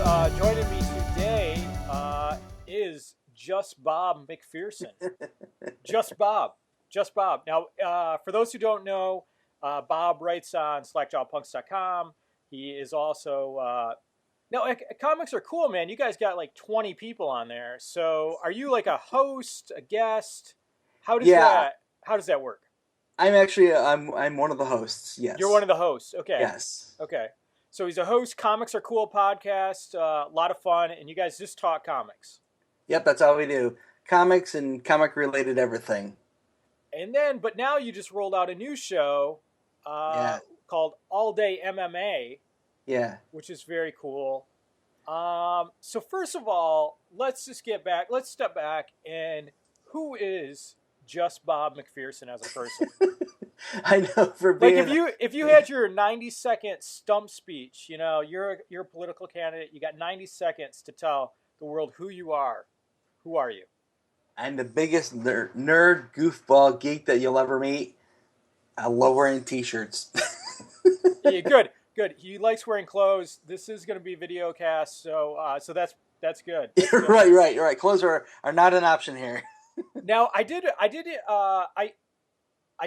Joining me today is just Bob McPherson. Just Bob. Just Bob. Now, for those who don't know, Bob writes on slackjawpunks.com. He is also... comics are cool, man. You guys got like 20 people on there. So are you like a host, a guest? How does that work? I'm one of the hosts. Yes. You're one of the hosts. Okay. Yes. Okay. So he's a host. Comics Are Cool podcast. A lot of fun, and you guys just talk comics. Yep, that's all we do. Comics and comic-related everything. But now you just rolled out a new show called All Day MMA. Yeah. Which is very cool. So first of all, let's step back, and who is just Bob McPherson as a person? I know, for being if you had your 90-second stump speech, you're a political candidate, you got 90 seconds to tell the world who you are. Who are you? I'm the biggest nerd goofball geek that you'll ever meet. I love wearing t-shirts. Yeah, good. He likes wearing clothes. This is going to be video cast, so that's good. That's good. Right. Clothes are not an option here. Now I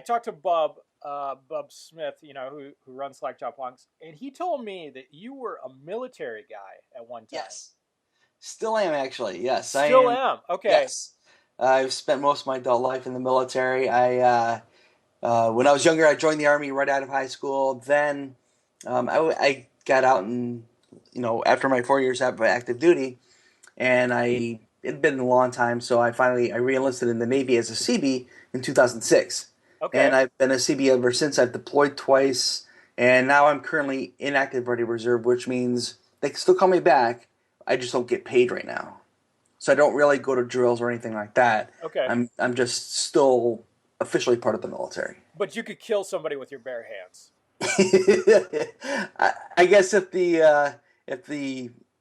talked to Bob Smith, who runs Slackjaw Punks, and he told me that you were a military guy at one time. Yes. Still am, actually. Yes. Still am. Okay. Yes. I've spent most of my adult life in the military. When I was younger, I joined the Army right out of high school. Then I got out and, after my 4 years of active duty, and it had been a long time, so I re-enlisted in the Navy as a CB in 2006. Okay. And I've been a CB ever since. I've deployed twice, and now I'm currently in active ready reserve, which means they can still call me back. I just don't get paid right now. So I don't really go to drills or anything like that. Okay. I'm just still officially part of the military. But you could kill somebody with your bare hands. I guess if the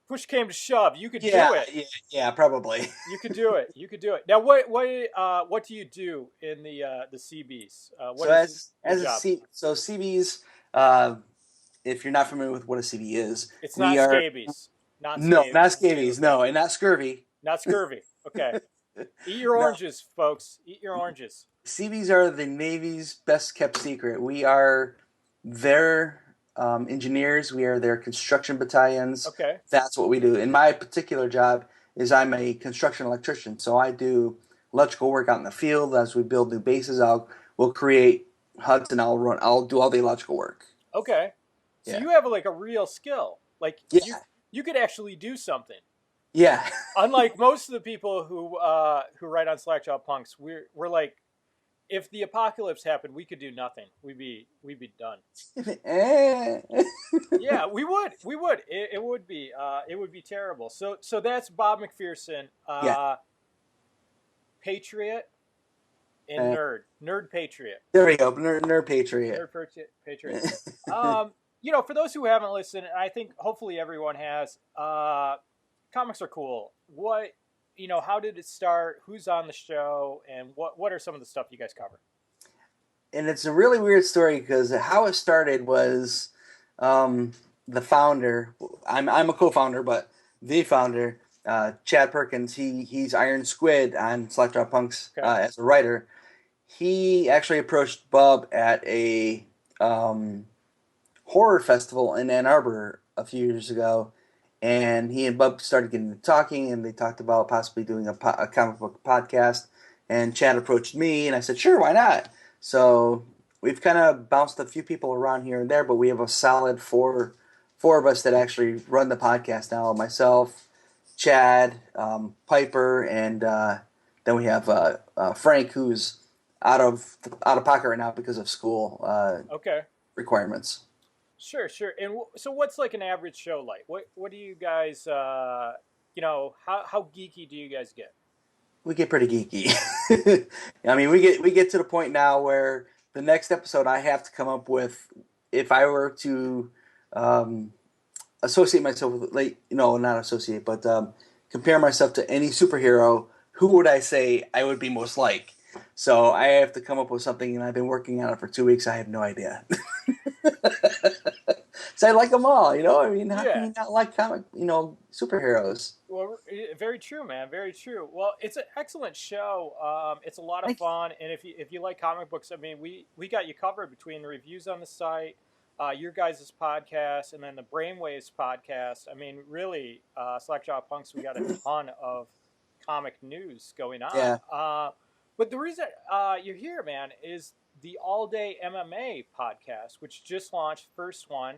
push came to shove, you could do it. Yeah, probably. You could do it. Now, what do you do in the CBs? CBs, if you're not familiar with what a CB is, it's not scabies. Not scabies. No, and not scurvy. Not scurvy. Okay. Eat your oranges, folks. Eat your oranges. CBs are the Navy's best kept secret. We are their engineers. We are their construction battalions. Okay. That's what we do. And my particular job is I'm a construction electrician. So I do electrical work out in the field. As we build new bases, we'll create huts and I'll do all the electrical work. Okay. So you have a real skill. You could actually do something. Yeah. Unlike most of the people who write on Slackjaw Punks, we're like, if the apocalypse happened, we could do nothing. We'd be done. Yeah, we would. It would be terrible. So that's Bob McPherson, patriot and nerd patriot. There we go, nerd patriot. Nerd patriot. For those who haven't listened, I think hopefully everyone has. Comics Are Cool. How did it start? Who's on the show? And what are some of the stuff you guys cover? And it's a really weird story because how it started was the founder. I'm a co-founder, but the founder, Chad Perkins, he's Iron Squid on Slackjaw Punks as a writer. He actually approached Bob at a horror festival in Ann Arbor a few years ago. And he and Bob started getting to talking, and they talked about possibly doing a comic book podcast. And Chad approached me, and I said, sure, why not? So we've kind of bounced a few people around here and there, but we have a solid four of us that actually run the podcast now. Myself, Chad, Piper, and then we have Frank, who's out of pocket right now because of school requirements. Sure. And so what's like an average show like? What do you guys, how geeky do you guys get? We get pretty geeky. I mean, we get to the point now where the next episode I have to come up with, if I were to associate myself with, not associate, but compare myself to any superhero, who would I say I would be most like? So I have to come up with something, and I've been working on it for 2 weeks. I have no idea. It's I like them all. You know, I mean, how can Yeah. you not like superheroes? Well, very true, man. Very true. Well, it's an excellent show. It's a lot of Like, fun, and if you like comic books, I mean, we got you covered between the reviews on the site, your guys' podcast, and then the Brainwaves podcast. I mean, really, Slackjaw Punks, we got a ton of comic news going on. yeah, But the reason you're here, man, is the All Day MMA podcast, which just launched, first one.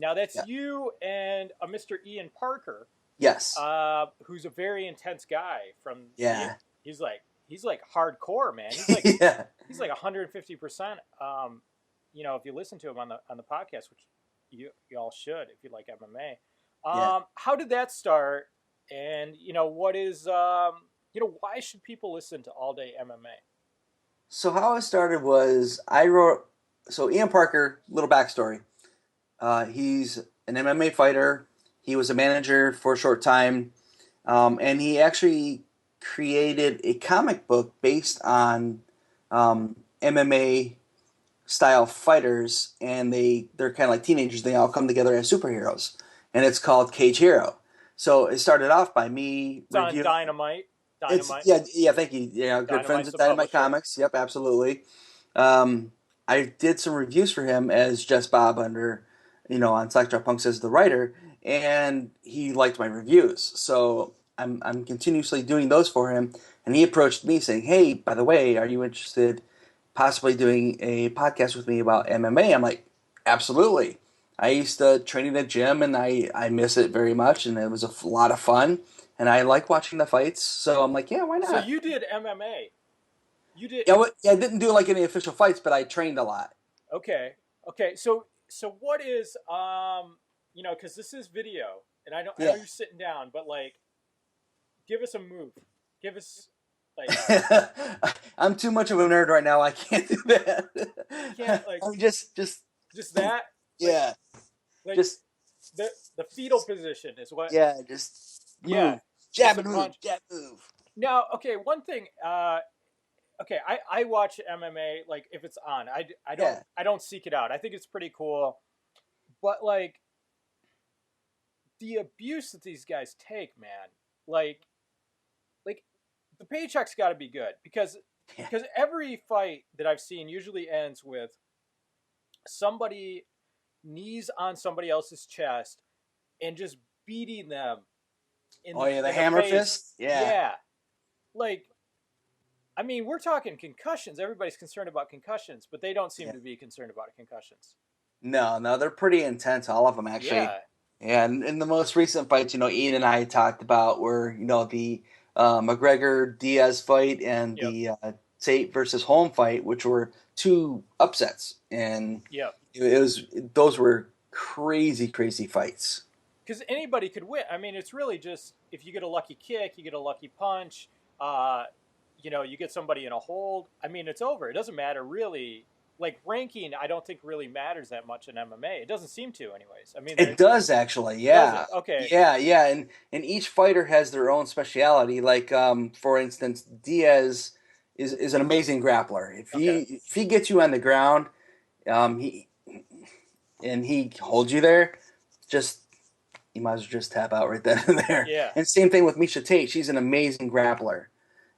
Now that's yeah, you and a Mr. Ian Parker, yes, who's a very intense guy. From the yeah, he's like hardcore, man. He's like yeah. 150%. If you listen to him on the podcast, which you all should if you like MMA. Yeah. How did that start? And what is why should people listen to All Day MMA? So how it started was I wrote. So Ian Parker, little backstory. He's an MMA fighter. He was a manager for a short time, and he actually created a comic book based on MMA style fighters, and they're kind of like teenagers. They all come together as superheroes, and it's called Cage Hero. So it started off by me It's on reviewing. Dynamite. It's Dynamite. yeah. Thank you. Yeah, good friends Dynamite's at the Dynamite publisher. Comics. Yep, absolutely. Um, I did some reviews for him as Just Bob under, on Slackjaw Punks as the writer, and he liked my reviews. So I'm continuously doing those for him, and he approached me saying, "Hey, by the way, are you interested possibly doing a podcast with me about MMA?" I'm like, "Absolutely." I used to train in a gym, and I miss it very much, and it was lot of fun, and I like watching the fights. So I'm like, "Yeah, why So not?" you did MMA. You did. Yeah, I didn't do like any official fights, but I trained a lot. Okay. Okay. So what is because this is video, and I know Yeah. you're sitting down, but like, give us a move. Give us like I'm too much of a nerd right now. I can't do that. you can't like I'm just that like yeah, like just the fetal position is what. yeah, just Yeah. move, Just jab a and move, punch. jab move. Now, okay, one thing. Okay, I watch MMA like if it's on. Yeah, I don't seek it out. I think it's pretty cool, but like the abuse that these guys take, man. Like like the paycheck's got to be good yeah. because every fight that I've seen usually ends with somebody knees on somebody else's chest and just beating them Oh yeah, the in the hammer face. fist. Yeah, Yeah, like I mean, we're talking concussions. Everybody's concerned about concussions, but they don't seem yeah. to be concerned about concussions. No, they're pretty intense. All of them actually. Yeah. Yeah, and in the most recent fights, Ian and I talked about were the McGregor Diaz fight and Yep. the Tate versus Holm fight, which were two upsets, and Yep. it was those were crazy, crazy fights. Because anybody could win. I mean, it's really just if you get a lucky kick, you get a lucky punch, uh, you get somebody in a hold. I mean, it's over. It doesn't matter really. Like ranking, I don't think really matters that much in MMA. It doesn't seem to, anyways. I mean, It does actually, does yeah, it? Okay. yeah, and each fighter has their own speciality. Like for instance, Diaz is an amazing grappler. Okay. If he gets you on the ground, he and he holds you there, just you might as well just tap out right then and there. Yeah. And same thing with Misha Tate. She's an amazing grappler.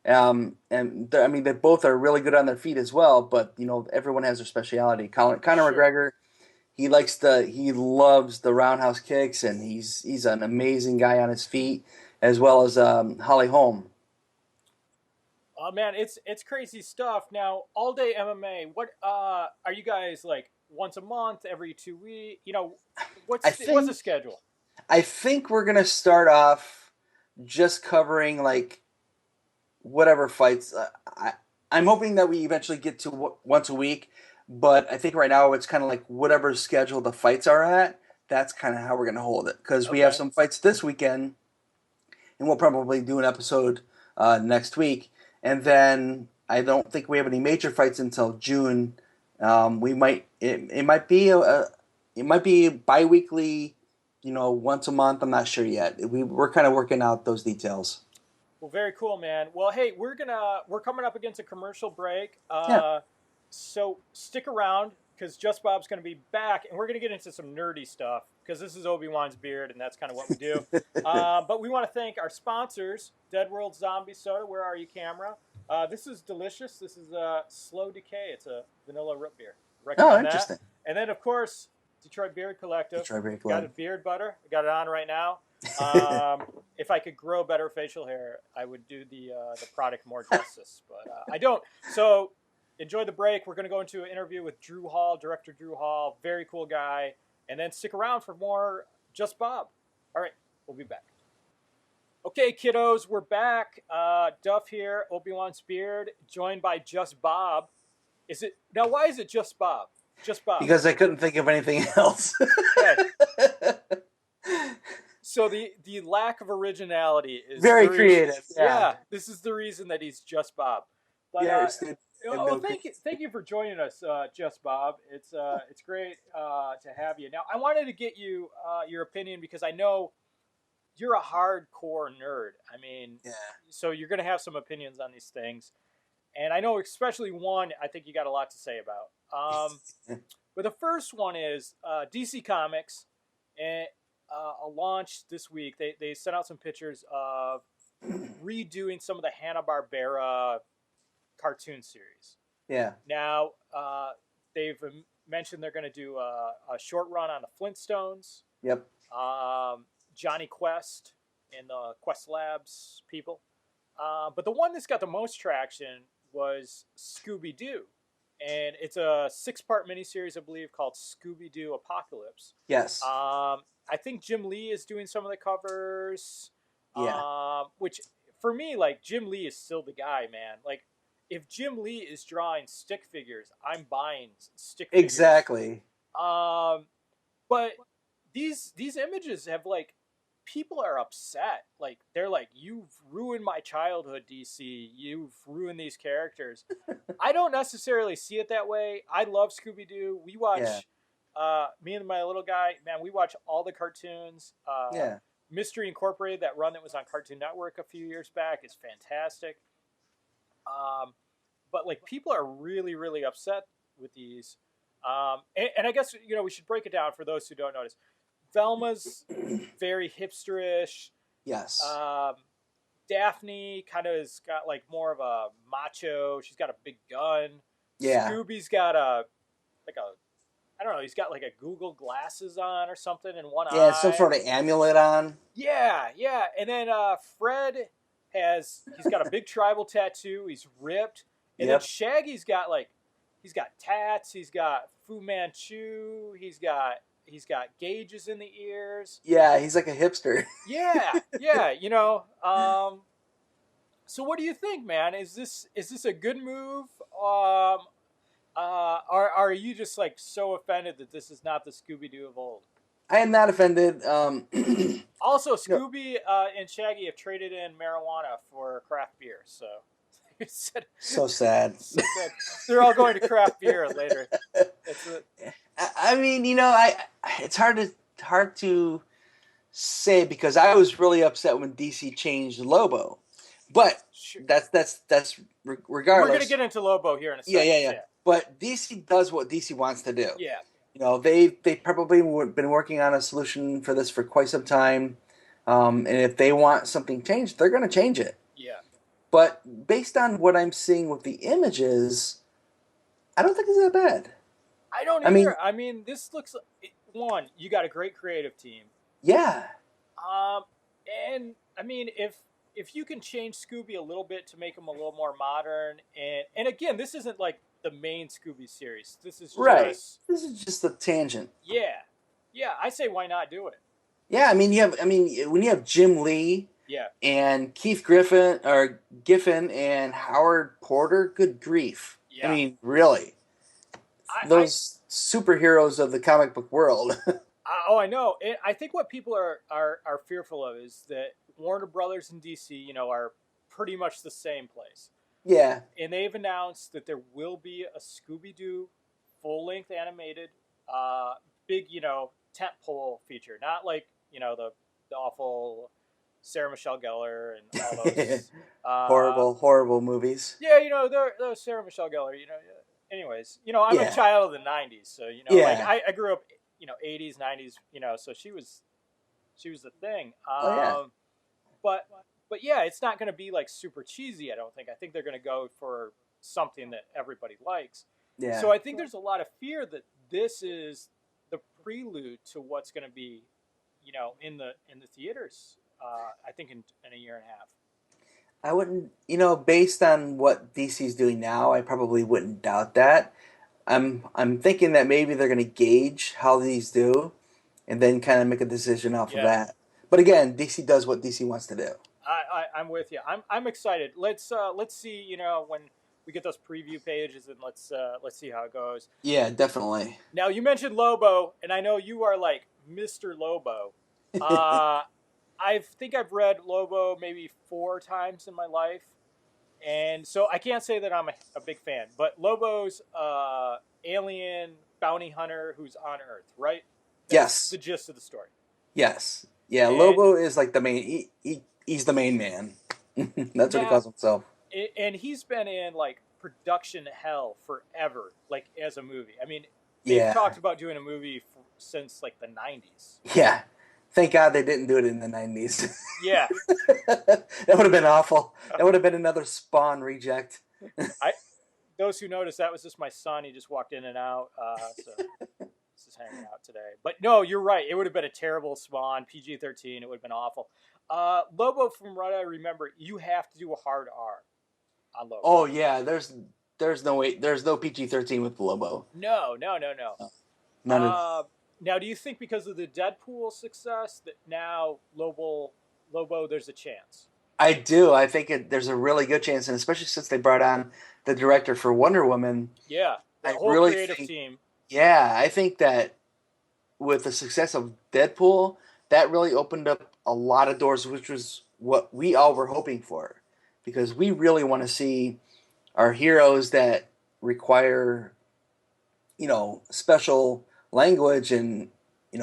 I mean, they both are really good on their feet as well. But everyone has their specialty. Conor Sure. McGregor, he loves the roundhouse kicks, and he's an amazing guy on his feet, as well as Holly Holm. Oh man, it's crazy stuff. Now, all day MMA. What are you guys like? Once a month, every 2 weeks? I What's the think schedule? I think we're gonna start off just covering like whatever fights. I'm hoping that we eventually get to once a week, but I think right now it's kind of like whatever schedule the fights are at. That's kind of how we're gonna hold it because we have Okay. some fights this weekend, and we'll probably do an episode next week. And then I don't think we have any major fights until June. We might it might be it might be biweekly, once a month. I'm not sure yet. We're kind of working out those details. Well, very cool, man. Well, hey, we're coming up against a commercial break. Yeah. So stick around because Just Bob's going to be back, and we're going to get into some nerdy stuff because this is Obi-Wan's beard, and that's kind of what we do. But we want to thank our sponsors, Dead World Zombie Soda. Where are you, camera? This is delicious. This is Slow Decay. It's a vanilla root beer. Oh, Recommend interesting. that. And then, of course, Detroit Beard Collective. Detroit Beard Got Collective. a beard butter. Got it on right now. If I could grow better facial hair, I would do the product more justice, but I don't. So enjoy the break. We're going to go into an interview with Drew Hall, director Drew Hall, very cool guy, and then stick around for more Just Bob. All right, we'll be back. Okay, kiddos, we're back. Duff here, Obi-Wan's beard, joined by Just Bob. Is it now? Why is it Just Bob? Just Bob. Because I couldn't think of anything else. Okay. So the lack of originality is very creative. Yeah, this is the reason that he's Just Bob. But, thank you for joining us, Just Bob. It's great to have you. Now, I wanted to get you your opinion because I know you're a hardcore nerd. I mean, so you're going to have some opinions on these things, and I know especially one I think you got a lot to say about. But the first one is DC Comics, and a launch this week. They sent out some pictures of redoing some of the Hanna-Barbera cartoon series. Yeah. Now, they've mentioned they're going to do a short run on the Flintstones. Yep. Johnny Quest and the Quest Labs people. But the one that's got the most traction was Scooby-Doo. And it's a 6-part miniseries, I believe, called Scooby Apocalypse. Yes. I think Jim Lee is doing some of the covers. Yeah. Which, for me, like, Jim Lee is still the guy, man. Like, if Jim Lee is drawing stick figures, I'm buying stick figures. Exactly. But these images have, like, people are upset. Like, they're like, you've ruined my childhood, DC. You've ruined these characters. I don't necessarily see it that way. I love Scooby-Doo. We watch, me and my little guy, man, we watch all the cartoons. Mystery Incorporated, that run that was on Cartoon Network a few years back, is fantastic. But, like, people are really, really upset with these. And I guess, we should break it down for those who don't notice. Velma's very hipsterish. Yes. Daphne kind of has got like more of a macho. She's got a big gun. Yeah. Scooby's got I don't know. He's got like a Google glasses on or something in one eye. Yeah, some sort of amulet on. Yeah. And then Fred he's got a big tribal tattoo. He's ripped. And then Shaggy's got he's got tats. He's got Fu Manchu. He's got gauges in the ears. Yeah, he's like a hipster. Yeah. So what do you think, man? Is this a good move? Are you just like so offended that this is not the Scooby-Doo of old? I am not offended. Also, Scooby and Shaggy have traded in marijuana for craft beer, so so sad. They're all going to craft beer later. I mean, it's hard to say because I was really upset when DC changed Lobo, but that's regardless. We're going to get into Lobo here in a second. Yeah. But DC does what DC wants to do. Yeah. They probably been working on a solution for this for quite some time, and if they want something changed, they're going to change it. Yeah. But based on what I'm seeing with the images, I don't think it's that bad. I don't either. I mean, this looks one. You got a great creative team. Yeah. And I mean, if you can change Scooby a little bit to make him a little more modern, and again, this isn't like the main Scooby series. This is This is just a tangent. Yeah. I say why not do it? Yeah, when you have Jim Lee. Yeah. And Keith Giffen and Howard Porter, good grief. Yeah. I mean, really. Those superheroes of the comic book world. I know. I think what people are fearful of is that Warner Brothers and DC, are pretty much the same place. Yeah. And they've announced that there will be a Scooby-Doo full-length animated, big, tentpole feature. Not like, the awful Sarah Michelle Gellar and all those horrible movies. Yeah, those Sarah Michelle Gellar, anyways, I'm a Yeah. child of the '90s, so like Yeah. I grew up, '80s, '90s, so she was the thing. Oh yeah. But but yeah, it's not going to be like super cheesy. I don't think. I think they're going to go for something that everybody likes. Yeah. So I think there's a lot of fear that this is the prelude to what's going to be, in the theaters. I think in a year and a half. I wouldn't, based on what DC's doing now, I probably wouldn't doubt that. I'm thinking that maybe they're going to gauge how these do, and then kind of make a decision off of Yeah, that. But again, DC does what DC wants to do. I'm with you. I'm excited. Let's see. When we get those preview pages, and let's see how it goes. Yeah, definitely. Now you mentioned Lobo, and I know you are like Mr. Lobo. Uh, I think I've read Lobo maybe 4 times in my life, and so I can't say that I'm a big fan. But Lobo's alien bounty hunter who's on Earth, right? That's Yes. the gist of the story. Yes. Yeah, And Lobo is like the main. He's the main man. That's what he now, calls himself. and he's been in like production hell forever, like as a movie. I mean, they've Yeah. talked about doing a movie since like the '90s. Yeah. Thank God they didn't do it in the 90s. Yeah, That would have been awful. That would have been another Spawn reject. I those who noticed, that was just my son. He just walked in and out, so this is hanging out today. But no, you're right. It would have been a terrible Spawn, PG-13. It would have been awful. Lobo, from what I remember, you have to do a hard R on Lobo. Oh yeah, there's no way, there's no PG-13 with Lobo. No. None of. Now, do you think because of the Deadpool success that now Lobo, there's a chance? I do. I think there's a really good chance, and especially since they brought on the director for Wonder Woman. Yeah, the I whole really creative think, team. Yeah, I think that with the success of Deadpool, that really opened up a lot of doors, which was what we all were hoping for, because we really want to see our heroes that require, special language and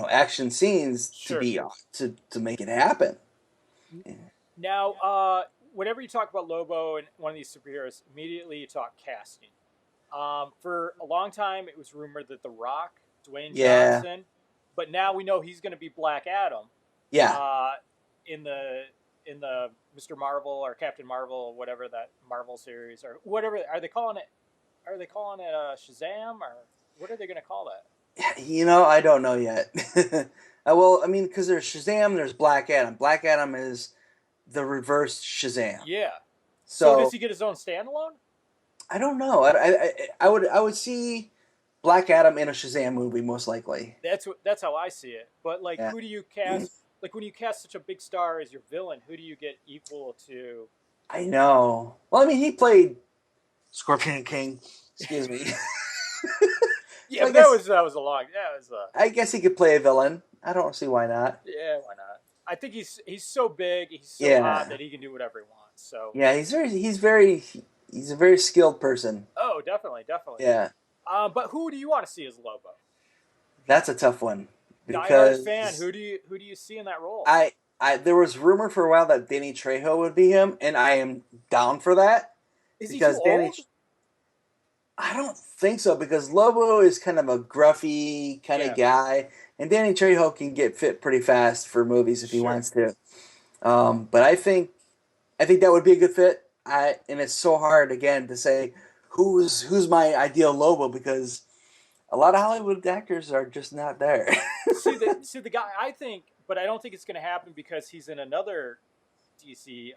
action scenes Sure. to make it happen. Now, whenever you talk about Lobo and one of these superheroes, immediately you talk casting. For a long time, it was rumored that The Rock, Dwayne Yeah. Johnson, but now we know he's going to be Black Adam. Yeah. In the Mr. Marvel or Captain Marvel, whatever that Marvel series or whatever, are they calling it? Are they calling it Shazam, or what are they going to call that? I don't know yet. Well, I mean, because there's Shazam, there's Black Adam. Black Adam is the reverse Shazam. Yeah. So So does he get his own standalone? I don't know. I would see Black Adam in a Shazam movie most likely. That's how I see it. But like, Yeah. who do you cast? Like, when you cast such a big star as your villain, who do you get equal to? I know. Well, I mean, he played Scorpion King. Excuse me. Yeah, So I but guess- that was a long. That was I guess he could play a villain. I don't see why not. yeah. Why not? I think he's so big, he's so Yeah. hot that he can do whatever he wants. So Yeah, he's a very skilled person. oh, definitely. Yeah, But who do you want to see as Lobo? that's a tough one Diehard because fan. Who do you see in that role? I there was rumor for a while that Danny Trejo would be him, and I am down for that. Is he because too Danny, old? I don't think so, because Lobo is kind of a gruffy kind Yeah. of guy, and Danny Trejo can get fit pretty fast for movies if he Sure. wants to. But I think that would be a good fit. And it's so hard again to say who's my ideal Lobo, because a lot of Hollywood actors are just not there. see the guy. I think, but I don't think it's going to happen because he's in another DC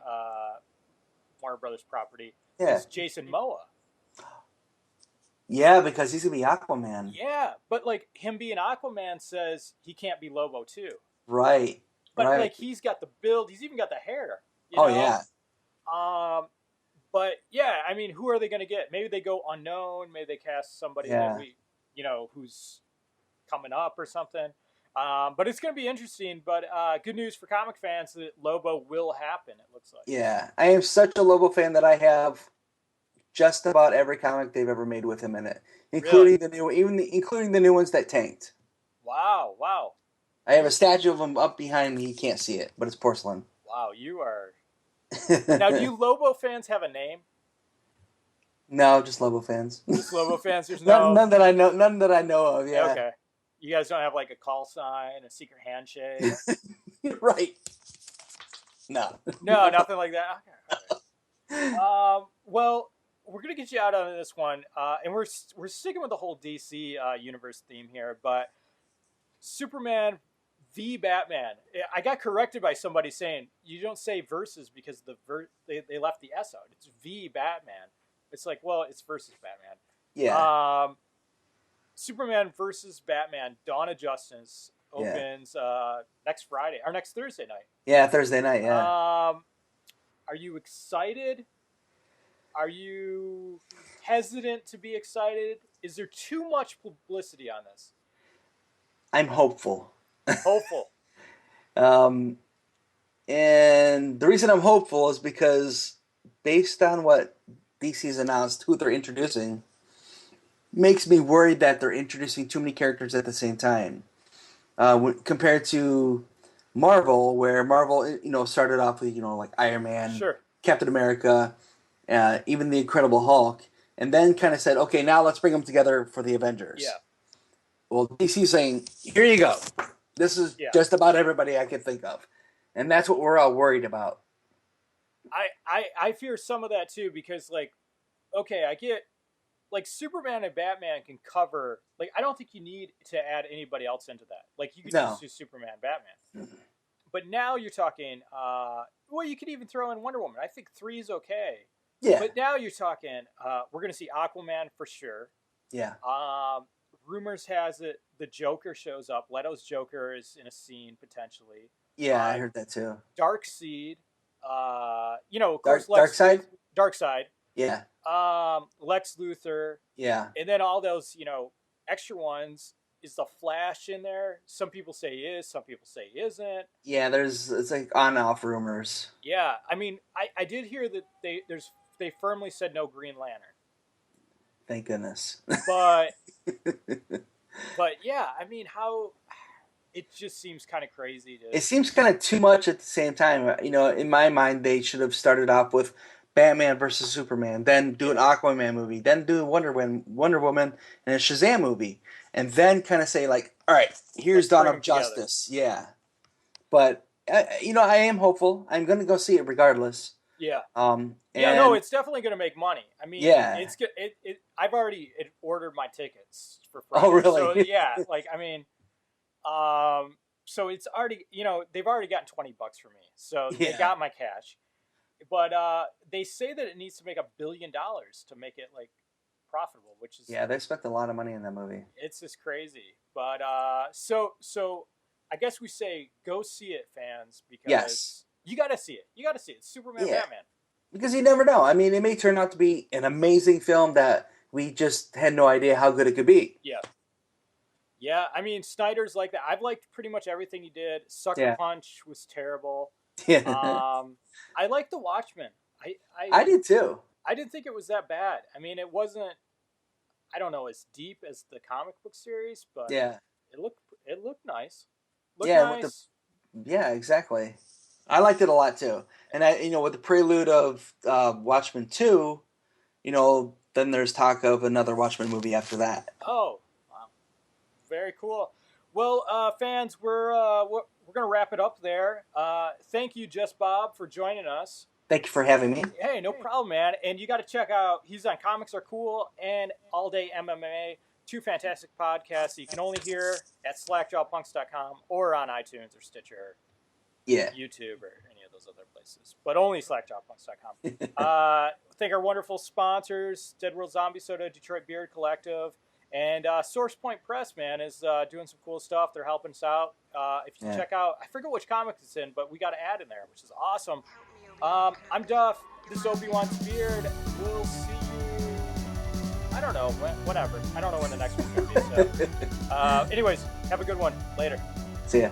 Warner Brothers property. Yeah. It's Jason Momoa. Yeah, because he's gonna be Aquaman. Yeah, but like him being Aquaman says he can't be Lobo too. Right. But right. like he's got the build, he's even got the hair. Oh yeah. But yeah, I mean, who are they going to get? Maybe they go unknown. Maybe they cast somebody Yeah. that who's coming up or something. But it's going to be interesting. But good news for comic fans that Lobo will happen. It looks like. Yeah, I am such a Lobo fan that I have just about every comic they've ever made with him in it, including the new, including the new ones that tanked. Wow! I have a statue of him up behind me. You can't see it, but it's porcelain. Wow! You are. Now, do you Lobo fans have a name? No, just Lobo fans. Just Lobo fans. There's none, no. none that I know. None that I know of. Yeah. Okay. You guys don't have like a call sign, a secret handshake. Right. No. No, nothing like that. Okay. All right. Well, we're gonna get you out on this one, and we're sticking with the whole DC universe theme here, but Superman v Batman. I got corrected by somebody saying you don't say versus because they left the S out. It's v Batman. It's like, well, it's versus Batman. Yeah. Superman versus Batman: Dawn of Justice opens next Friday or next Thursday night. Yeah, Thursday night. Yeah. Are you excited? Are you hesitant to be excited? Is there too much publicity on this? I'm hopeful. Hopeful. And the reason I'm hopeful is because based on what DC's announced, who they're introducing, makes me worried that they're introducing too many characters at the same time. Compared to Marvel, where Marvel, started off with, like Iron Man, Sure. Captain America, even the Incredible Hulk, and then kind of said, okay, now let's bring them together for the Avengers. Yeah. Well, DC's saying, here you go. This is just about everybody I can think of. And that's what we're all worried about. I fear some of that too, because like, okay, I get like Superman and Batman can cover, like, I don't think you need to add anybody else into that. Like, you could just do Superman, Batman. Mm-hmm. But now you're talking, well, you could even throw in Wonder Woman. I think 3 is okay. Yeah. But now you're talking, we're going to see Aquaman for sure. Yeah. Rumors has it the Joker shows up. Leto's Joker is in a scene potentially. Yeah, I heard that too. Darkseid. Of course, Darkseid. Yeah. Lex Luthor. Yeah. And then all those, extra ones. Is the Flash in there? Some people say he is. Some people say he isn't. Yeah, it's like on and off rumors. Yeah, I mean, I did hear that they firmly said no Green Lantern. Thank goodness. But yeah, I mean, how it just seems kind of crazy. It seems kind of too much at the same time. In my mind, they should have started off with Batman versus Superman, then do an Aquaman movie, then do Wonder Woman and a Shazam movie, and then kind of say like, all right, here's Dawn of Justice. Yeah. But, I am hopeful. I'm going to go see it regardless. Yeah. It's definitely going to make money. I mean, it's good. I've already ordered my tickets for Friday. Oh, really? So, yeah, like, I mean, so it's already, they've already gotten $20 for me. So they got my cash. But they say that it needs to make $1 billion to make it like profitable, which is they spent a lot of money in that movie. It's just crazy. But so I guess we say go see it, fans, because you got to see it. You got to see it. Superman, Batman. Because you never know. I mean, it may turn out to be an amazing film that we just had no idea how good it could be. Yeah. Yeah, I mean, Snyder's like that. I've liked pretty much everything he did. Sucker Punch was terrible. Yeah. I like The Watchmen. I did too. I didn't think it was that bad. I mean, it wasn't, I don't know, as deep as the comic book series, but it looked nice. Nice. Exactly. I liked it a lot too. And with the prelude of Watchmen 2, then there's talk of another Watchmen movie after that. Oh, wow. Very cool. Well, fans, we're going to wrap it up there. Thank you, Just Bob, for joining us. Thank you for having me. Hey, no problem, man. And you got to check out, he's on Comics Are Cool and All Day MMA, 2 fantastic podcasts that you can only hear at slackjawpunks.com or on iTunes or Stitcher, YouTube, or any of those other places. But only slackjawpunks.com. Thank our wonderful sponsors, Dead World Zombie Soda, Detroit Beard Collective, and Source Point Press, man, is doing some cool stuff. They're helping us out. If you check out, I forget which comic it's in, but we got an ad in there, which is awesome. I'm Duff. This is Obi-Wan's Beard. We'll see you, I don't know, whatever. I don't know when the next one's going to be. So. Anyways, have a good one. Later. See ya.